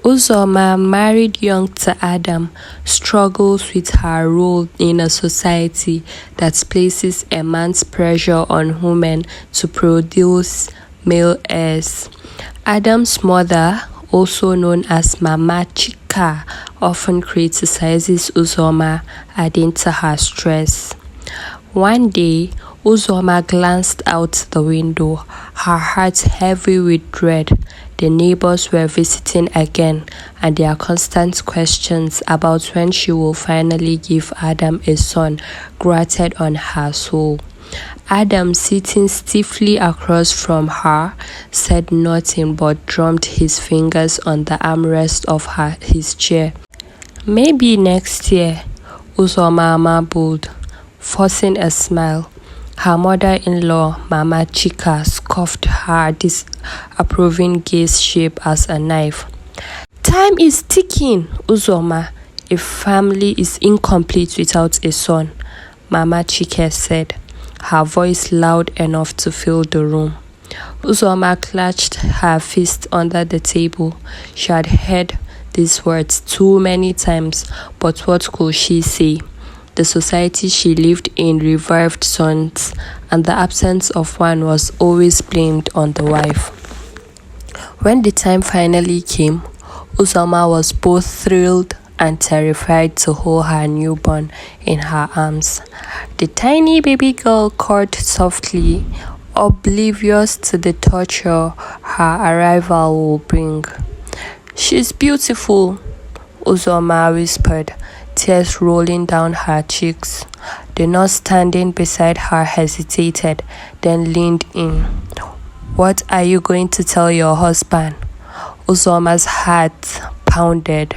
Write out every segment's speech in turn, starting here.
Uzoma, married young to Adam, struggles with her role in a society that places immense pressure on women to produce male heirs. Adam's mother, also known as Mama Chica, often criticizes Uzoma, adding to her stress. One day, Uzoma glanced out the window, her heart heavy with dread. The neighbors were visiting again, and their constant questions about when she will finally give Adam a son grated on her soul. Adam, sitting stiffly across from her, said nothing but drummed his fingers on the armrest of his chair. "Maybe next year," Uzoma marbled, forcing a smile. Her mother-in-law, Mama Chica, scoffed her disapproving gaze shape as a knife. "Time is ticking, Uzoma. A family is incomplete without a son," Mama Chica said, her voice loud enough to fill the room. Uzoma clutched her fist under the table. She had heard these words too many times, but what could she say? The society she lived in revered sons, and the absence of one was always blamed on the wife. When the time finally came, Uzoma was both thrilled and terrified to hold her newborn in her arms. The tiny baby girl cawed softly, oblivious to the torture her arrival will bring. "She's beautiful," Uzoma whispered, tears rolling down her cheeks. The nurse standing beside her hesitated, then leaned in. "What are you going to tell your husband?" Uzoma's heart pounded.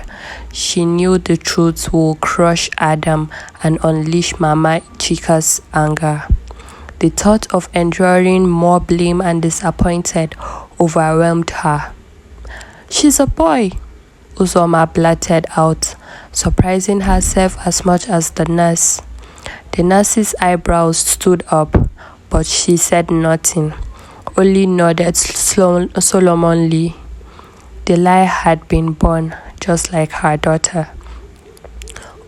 She knew the truth would crush Adam and unleash Mama Chica's anger. The thought of enduring more blame and disappointment overwhelmed her. "She's a boy," Uzoma blurted out, surprising herself as much as the nurse. The nurse's eyebrows stood up, but she said nothing, only nodded solemnly. The lie had been born, just like her daughter.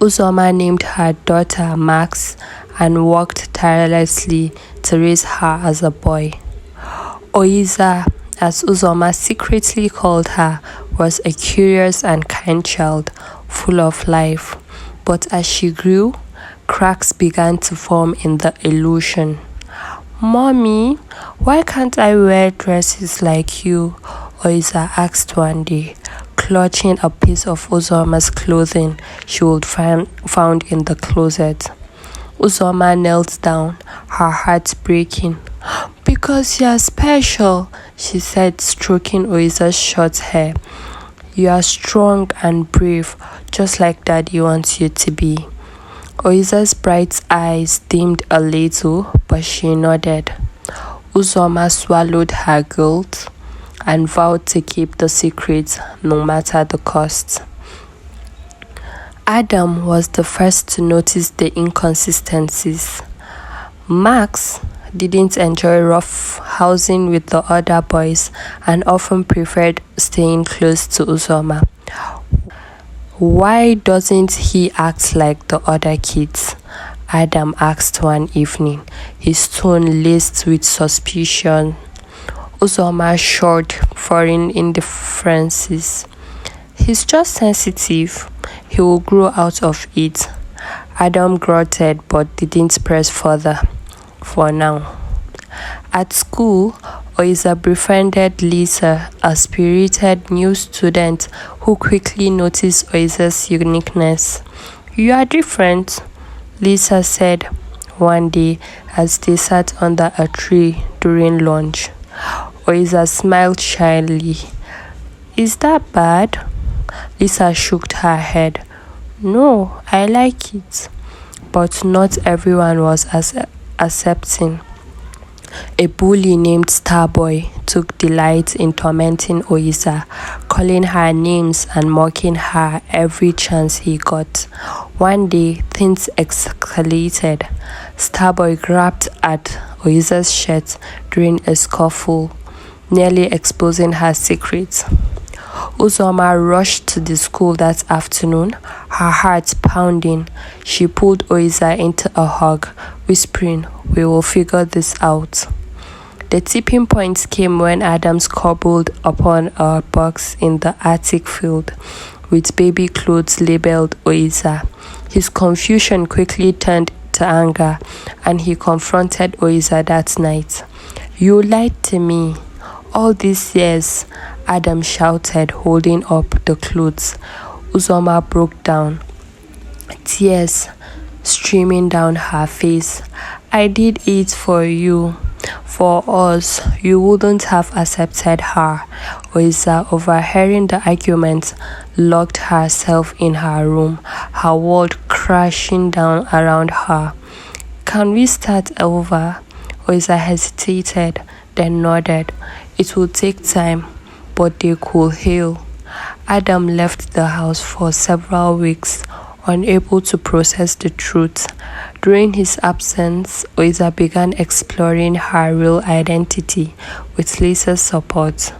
Uzoma named her daughter Max and worked tirelessly to raise her as a boy. Oiza, as Uzoma secretly called her, was a curious and kind child, full of life. But as she grew, cracks began to form in the illusion. "Mommy, why can't I wear dresses like you?" Oiza asked one day, clutching a piece of Uzoma's clothing she would found in the closet. Uzoma knelt down, her heart breaking. "Because you're special," she said, stroking Oiza's short hair. "You are strong and brave, just like Daddy wants you to be." Oiza's bright eyes dimmed a little, but she nodded. Uzoma swallowed her guilt and vowed to keep the secret no matter the cost. Adam was the first to notice the inconsistencies. Max didn't enjoy rough housing with the other boys and often preferred staying close to Uzoma. "Why doesn't he act like the other kids?" Adam asked one evening, his tone laced with suspicion. Uzoma shrugged foreign indifferences. "He's just sensitive. He will grow out of it." Adam grunted but didn't press further for now. At school, Oiza befriended Lisa, a spirited new student who quickly noticed Oiza's uniqueness. "You are different," Lisa said one day as they sat under a tree during lunch. Oiza smiled shyly. "Is that bad?" Lisa shook her head. "No, I like it." But not everyone was as accepting. A bully named Starboy took delight in tormenting Oiza, calling her names and mocking her every chance he got. One day, things escalated. Starboy grabbed at Oiza's shirt during a scuffle, nearly exposing her secret. Uzoma rushed to the school that afternoon, her heart pounding. She pulled Oiza into a hug, whispering, "We will figure this out." The tipping point came when Adam stumbled upon a box in the attic filled with baby clothes labeled Oiza. His confusion quickly turned to anger, and he confronted Oiza that night. "You lied to me all these years," Adam shouted, holding up the clothes. Uzoma broke down, tears streaming down her face. "I did it for you. For us, you wouldn't have accepted her." Oiza, overhearing the argument, locked herself in her room, her world crashing down around her. "Can we start over?" Oiza hesitated, then nodded. It would take time, but they could heal. Adam left the house for several weeks, unable to process the truth. During his absence, Oiza began exploring her real identity with Lisa's support.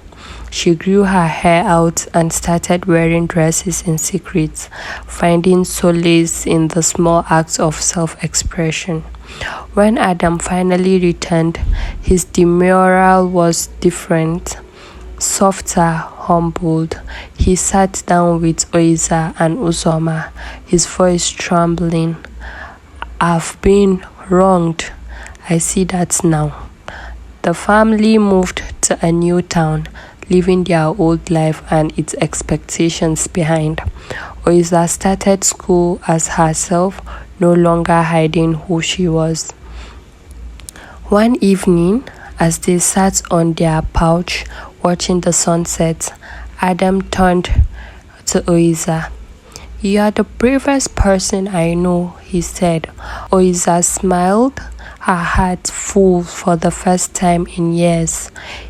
She grew her hair out and started wearing dresses in secret, finding solace in the small acts of self-expression. When Adam finally returned, his demeanor was different. Softer, humbled, he sat down with Oiza and Uzoma, his voice trembling. "I've been wronged. I see that now." The family moved to a new town, leaving their old life and its expectations behind. Oiza started school as herself, no longer hiding who she was. One evening, as they sat on their couch watching the sunset, Adam turned to Oiza. "You are the bravest person I know," he said. Oiza smiled, her heart full for the first time in years.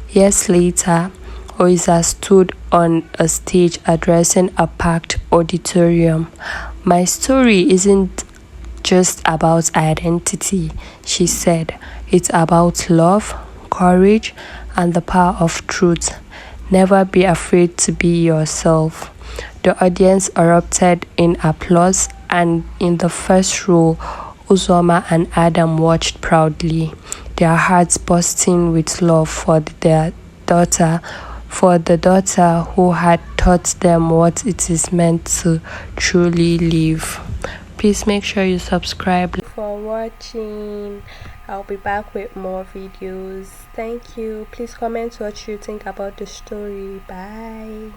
Years later, Oiza stood on a stage addressing a packed auditorium. "My story isn't just about identity," she said. "It's about love, courage, and the power of truth. Never be afraid to be yourself." The audience erupted in applause, and in the first row, Uzoma and Adam watched proudly, their hearts bursting with love for the daughter who had taught them what it is meant to truly live. Please make sure you subscribe. For watching, I'll be back with more videos. Thank you. Please comment what you think about the story. Bye.